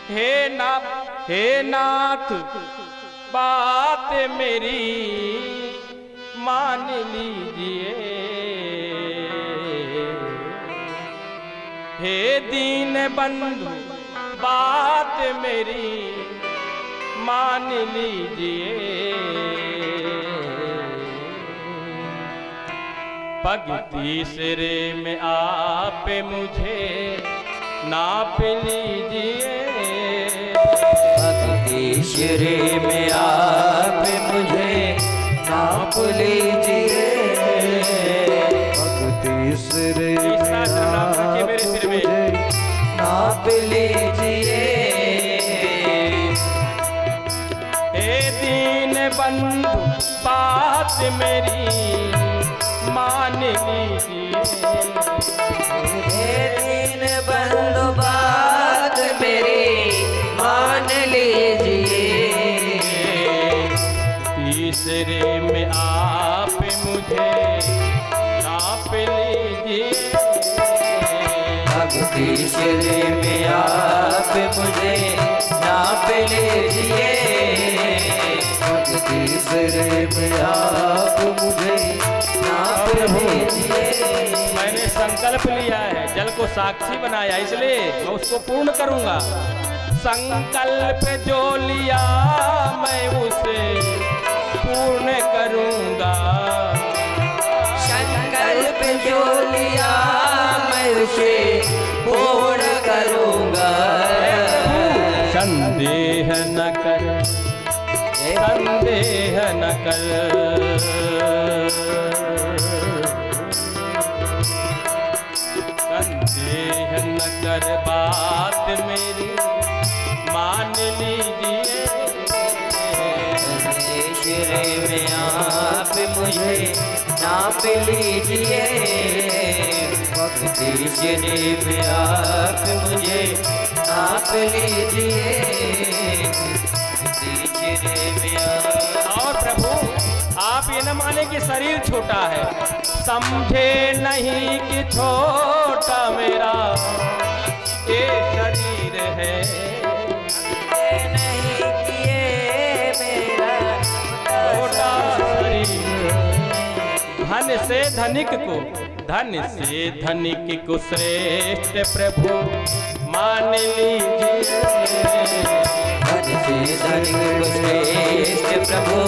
हे नाथ बात मेरी मान लीजिए, हे दीन बंधु बात मेरी मान लीजिए। पग तीसरे में आप मुझे नाप लीजिए, पग तीसरे में आप मुझे नाप लीजिए, पग तीसरे में आप मुझे नाप लीजिए। हे दीन बंधु बात मेरी मान लीजिए, हे दीन बंधु बात मेरी मान लीजिए। तीसरे में आप मुझे नाप लीजिए, अब तीसरे में आप मुझे नाप लीजिए, अब तीसरे में आप मुझे नाप लीजिए। मैंने संकल्प लिया है, जल को साक्षी बनाया, इसलिए मैं उसको पूर्ण करूंगा। संकल्प जो लिया मैं उसे पूर्ण करूंगा, संकल्प जो लिया मैं उसे पूर्ण करूंगा। संदेह न कर, संदेह न कर, संदेह न कर बात मेरी मान लीजिए। तीसरे में आप मुझे नाप लीजिए, तीसरे में आप मुझे नाप लीजिए, तीसरे में आप। और प्रभु आप ये न माने कि शरीर छोटा है, समझे नहीं कि छोटा मेरा ये शरीर है, नहीं किए मेरा छोटा शरीर। धन से धनिक को, धन से धनिक को श्रेष्ठ प्रभु मान लीजिए, धन से धनिक को श्रेष्ठ प्रभु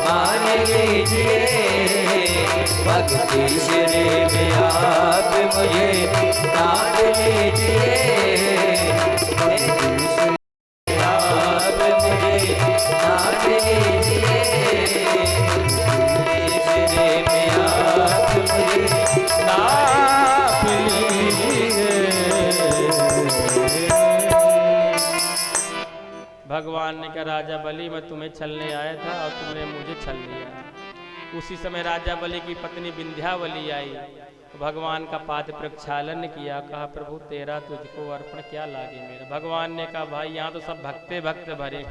मान लीजिए। पग तीसरे में आप मुझे नाप लीजिए, आप मुझे नाप लीजिए, तीसरे में आप मुझे नाप लीजिए। भगवान ने कहा राजा बलि मैं तुम्हें छलने आया था और तुमने मुझे छल लिया। उसी समय राजा बलि की पत्नी विंध्यावली आई, भगवान का पाद प्रक्षालन किया, कहा प्रभु तेरा तुझको अर्पण क्या लागे मेरा। भगवान ने कहा भाई यहाँ तो सब भक्ते भक्त भरे